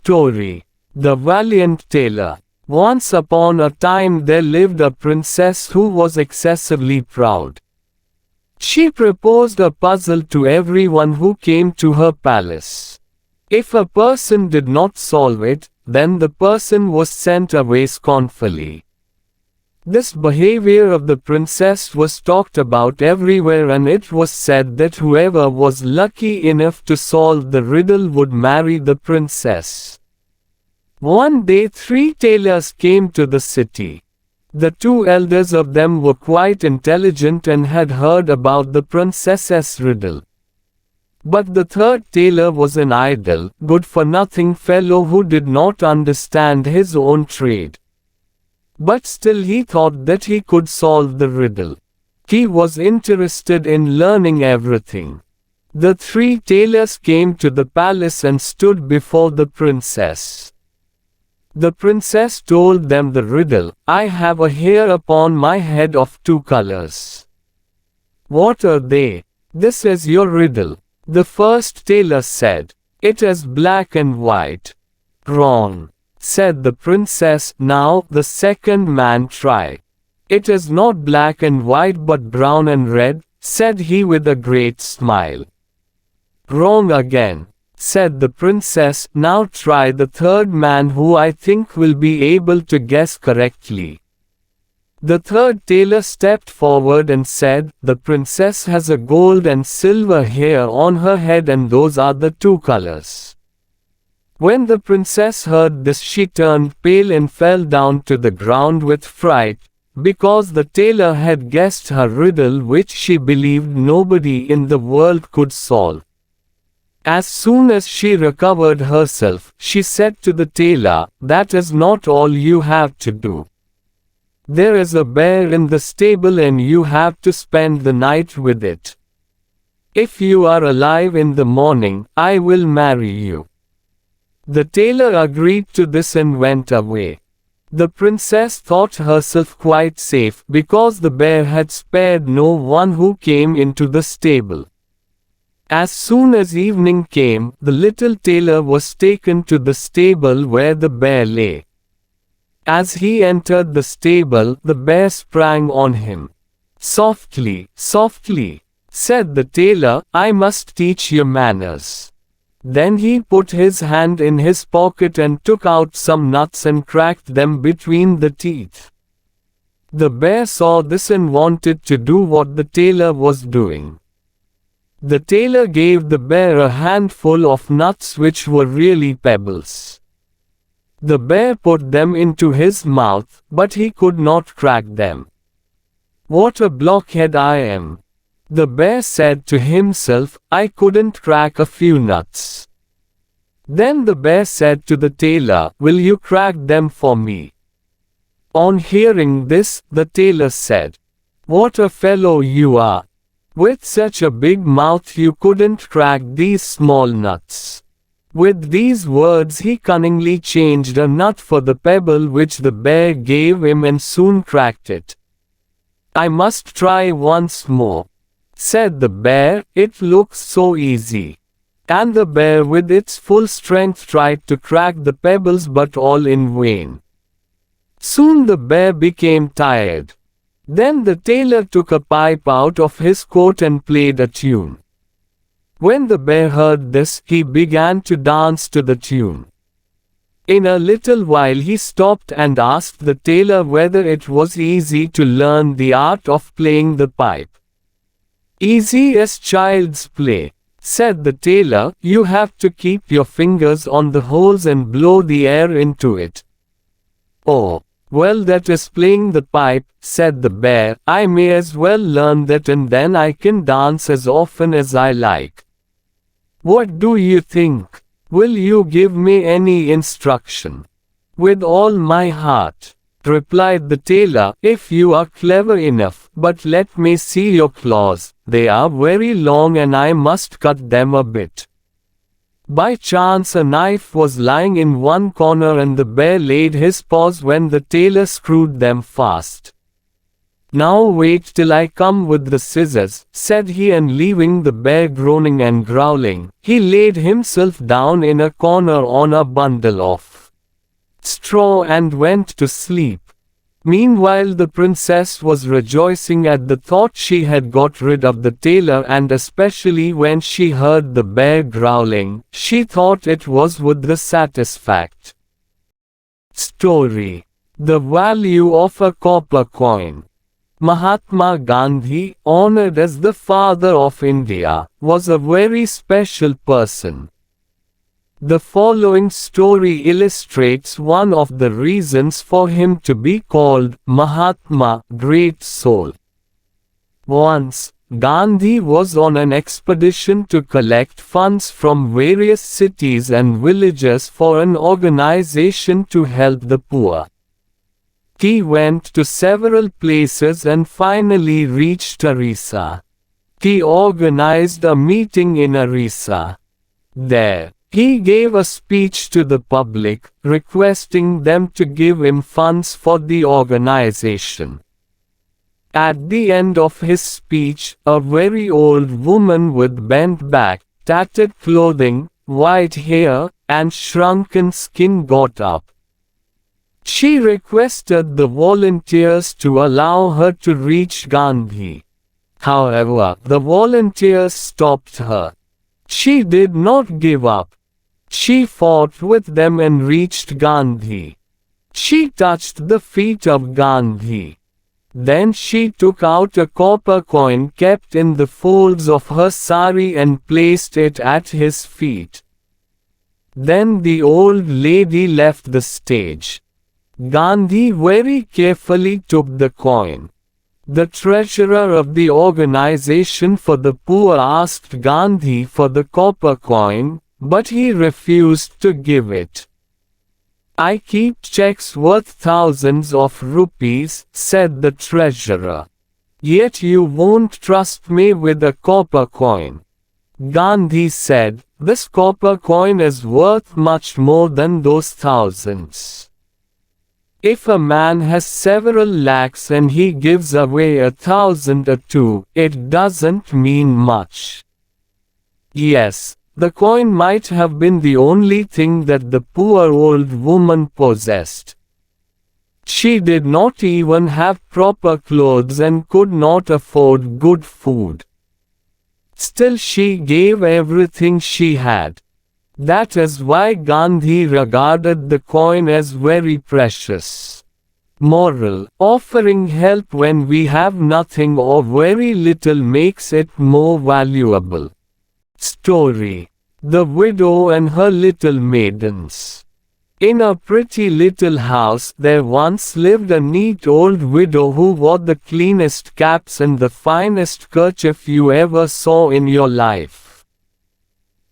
Story: The Valiant Tailor. Once upon a time there lived a princess who was excessively proud. She proposed a puzzle to everyone who came to her palace. If a person did not solve it, then the person was sent away scornfully. This behavior of the princess was talked about everywhere, and it was said that whoever was lucky enough to solve the riddle would marry the princess. One day 3 tailors came to the city. The 2 elders of them were quite intelligent and had heard about the princess's riddle. But the 3rd tailor was an idle, good-for-nothing fellow who did not understand his own trade. But still he thought that he could solve the riddle. He was interested in learning everything. The 3 tailors came to the palace and stood before the princess. The princess told them the riddle. "I have a hair upon my head of 2 colors. What are they?" "This is your riddle," the first tailor said. "It is black and white." "Wrong," said the princess. "Now the second man try." "It is not black and white but brown and red," said he with a great smile. "Wrong again," said the princess. "Now try the 3rd man, who I think will be able to guess correctly." The 3rd tailor stepped forward and said, "The princess has a gold and silver hair on her head, and those are the 2 colors." When the princess heard this, she turned pale and fell down to the ground with fright, because the tailor had guessed her riddle, which she believed nobody in the world could solve. As soon as she recovered herself, she said to the tailor, "That is not all you have to do. There is a bear in the stable and you have to spend the night with it. If you are alive in the morning, I will marry you." The tailor agreed to this and went away. The princess thought herself quite safe, because the bear had spared no one who came into the stable. As soon as evening came, the little tailor was taken to the stable where the bear lay. As he entered the stable, the bear sprang on him. "Softly, softly," said the tailor, "I must teach you manners." Then he put his hand in his pocket and took out some nuts and cracked them between the teeth. The bear saw this and wanted to do what the tailor was doing. The tailor gave the bear a handful of nuts, which were really pebbles. The bear put them into his mouth, but he could not crack them. "What a blockhead I am," the bear said to himself. "I couldn't crack a few nuts." Then the bear said to the tailor, "Will you crack them for me?" On hearing this, the tailor said, "What a fellow you are! With such a big mouth you couldn't crack these small nuts." With these words he cunningly changed a nut for the pebble which the bear gave him and soon cracked it. "I must try once more," said the bear. "It looks so easy." And the bear with its full strength tried to crack the pebbles, but all in vain. Soon the bear became tired. Then the tailor took a pipe out of his coat and played a tune. When the bear heard this, he began to dance to the tune. In a little while he stopped and asked the tailor whether it was easy to learn the art of playing the pipe. "Easy as child's play," said the tailor. "You have to keep your fingers on the holes and blow the air into it." "Oh, well, that is playing the pipe," said the bear. "I may as well learn that, and then I can dance as often as I like. What do you think? Will you give me any instruction?" "With all my heart," replied the tailor, "if you are clever enough. But let me see your claws. They are very long and I must cut them a bit." By chance a knife was lying in one corner and the bear laid his paws when the tailor screwed them fast. "Now wait till I come with the scissors," said he, and leaving the bear groaning and growling, he laid himself down in a corner on a bundle of straw and went to sleep. Meanwhile the princess was rejoicing at the thought she had got rid of the tailor, and especially when she heard the bear growling, she thought it was with the satisfact. Story. The value of a copper coin. Mahatma Gandhi, honored as the father of India, was a very special person. The following story illustrates one of the reasons for him to be called Mahatma, great soul. Once, Gandhi was on an expedition to collect funds from various cities and villages for an organization to help the poor. He went to several places and finally reached Orissa. He organized a meeting in Orissa. There, he gave a speech to the public, requesting them to give him funds for the organization. At the end of his speech, a very old woman with bent back, tattered clothing, white hair, and shrunken skin got up. She requested the volunteers to allow her to reach Gandhi. However, the volunteers stopped her. She did not give up. She fought with them and reached Gandhi. She touched the feet of Gandhi. Then she took out a copper coin kept in the folds of her sari and placed it at his feet. Then the old lady left the stage. Gandhi very carefully took the coin. The treasurer of the organization for the poor asked Gandhi for the copper coin, but he refused to give it. "I keep checks worth thousands of rupees," said the treasurer. "Yet you won't trust me with a copper coin." Gandhi said, "This copper coin is worth much more than those thousands. If a man has several lakhs and he gives away 1,000 or two, it doesn't mean much." Yes, the coin might have been the only thing that the poor old woman possessed. She did not even have proper clothes and could not afford good food. Still she gave everything she had. That is why Gandhi regarded the coin as very precious. Moral: offering help when we have nothing or very little makes it more valuable. Story. The widow and her little maidens. In a pretty little house there once lived a neat old widow who wore the cleanest caps and the finest kerchief you ever saw in your life.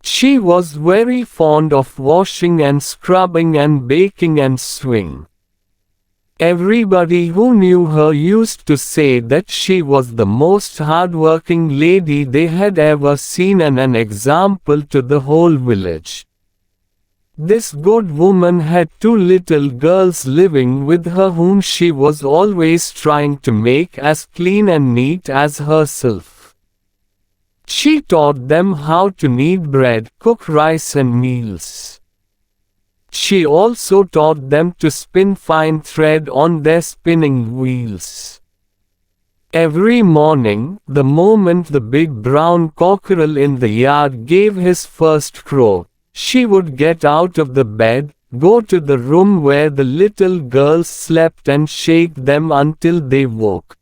She was very fond of washing and scrubbing and baking and sewing. Everybody who knew her used to say that she was the most hard-working lady they had ever seen and an example to the whole village. This good woman had two little girls living with her whom she was always trying to make as clean and neat as herself. She taught them how to knead bread, cook rice and meals. She also taught them to spin fine thread on their spinning wheels. Every morning, the moment the big brown cockerel in the yard gave his first crow, she would get out of the bed, go to the room where the little girls slept and shake them until they woke.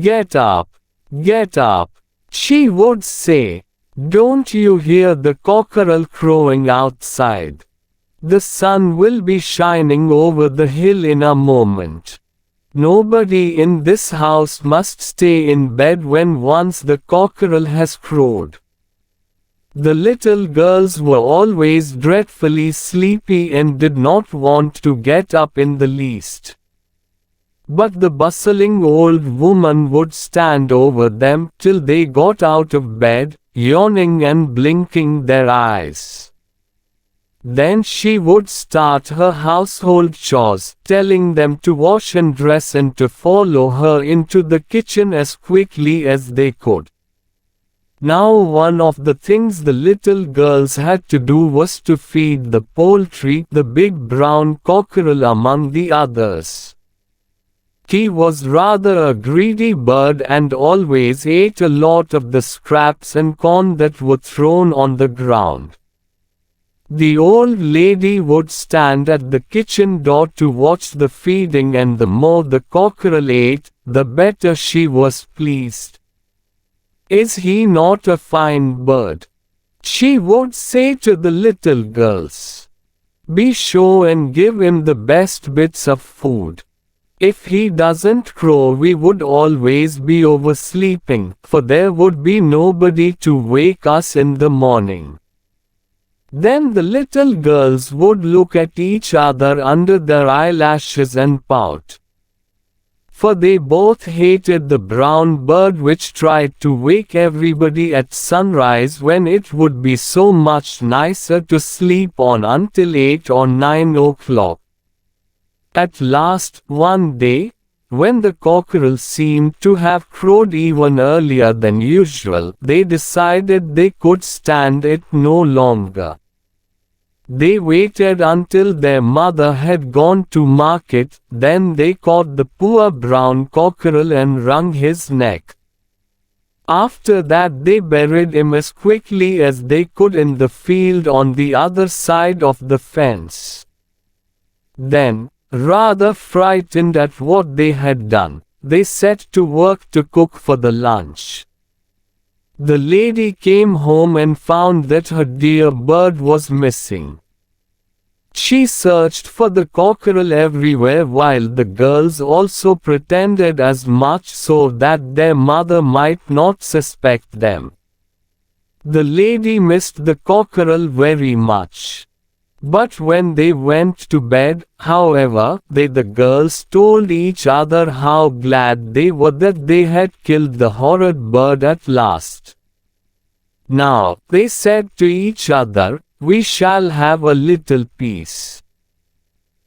"Get up! Get up!" she would say. "Don't you hear the cockerel crowing outside? The sun will be shining over the hill in a moment. Nobody in this house must stay in bed when once the cockerel has crowed." The little girls were always dreadfully sleepy and did not want to get up in the least. But the bustling old woman would stand over them till they got out of bed, yawning and blinking their eyes. Then she would start her household chores, telling them to wash and dress and to follow her into the kitchen as quickly as they could. Now one of the things the little girls had to do was to feed the poultry, the big brown cockerel among the others. He was rather a greedy bird and always ate a lot of the scraps and corn that were thrown on the ground. The old lady would stand at the kitchen door to watch the feeding, and the more the cockerel ate, the better she was pleased. "Is he not a fine bird?" she would say to the little girls. "Be sure and give him the best bits of food. If he doesn't crow, we would always be oversleeping, for there would be nobody to wake us in the morning." Then the little girls would look at each other under their eyelashes and pout. For they both hated the brown bird which tried to wake everybody at sunrise when it would be so much nicer to sleep on until 8 or 9 o'clock. At last, one day, when the cockerel seemed to have crowed even earlier than usual, they decided they could stand it no longer. They waited until their mother had gone to market, then they caught the poor brown cockerel and wrung his neck. After that they buried him as quickly as they could in the field on the other side of the fence. Then, rather frightened at what they had done, they set to work to cook for the lunch. The lady came home and found that her dear bird was missing. She searched for the cockerel everywhere while the girls also pretended as much so that their mother might not suspect them. The lady missed the cockerel very much. But when they went to bed, however, the girls told each other how glad they were that they had killed the horrid bird at last. "Now," they said to each other, "we shall have a little peace.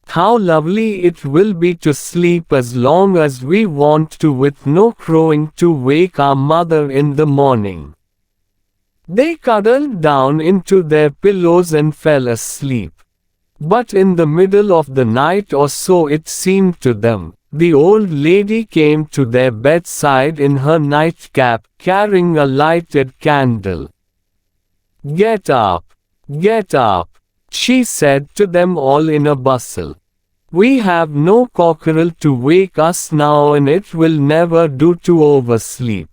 How lovely it will be to sleep as long as we want to with no crowing to wake our mother in the morning." They cuddled down into their pillows and fell asleep. But in the middle of the night, or so it seemed to them, the old lady came to their bedside in her nightcap, carrying a lighted candle. "Get up! Get up!" she said to them all in a bustle. "We have no cockerel to wake us now, and it will never do to oversleep.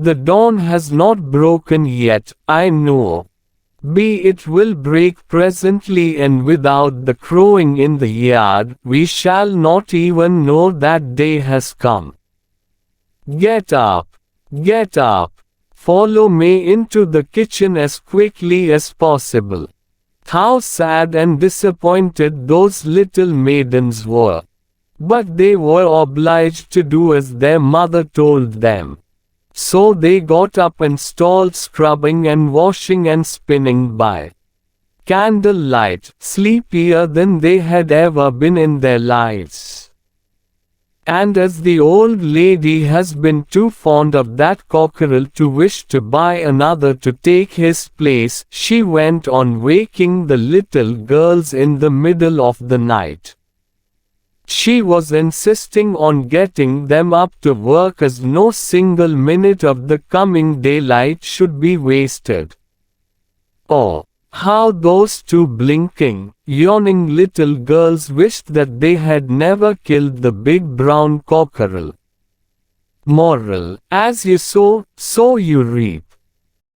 The dawn has not broken yet, I know. It will break presently, and without the crowing in the yard, we shall not even know that day has come. Get up! Get up! Follow me into the kitchen as quickly as possible." How sad and disappointed those little maidens were. But they were obliged to do as their mother told them. So they got up and stalled scrubbing and washing and spinning by candlelight, sleepier than they had ever been in their lives. And as the old lady has been too fond of that cockerel to wish to buy another to take his place, she went on waking the little girls in the middle of the night. She was insisting on getting them up to work, as no single minute of the coming daylight should be wasted. Oh, how those two blinking, yawning little girls wished that they had never killed the big brown cockerel. Moral: as you sow, so you reap.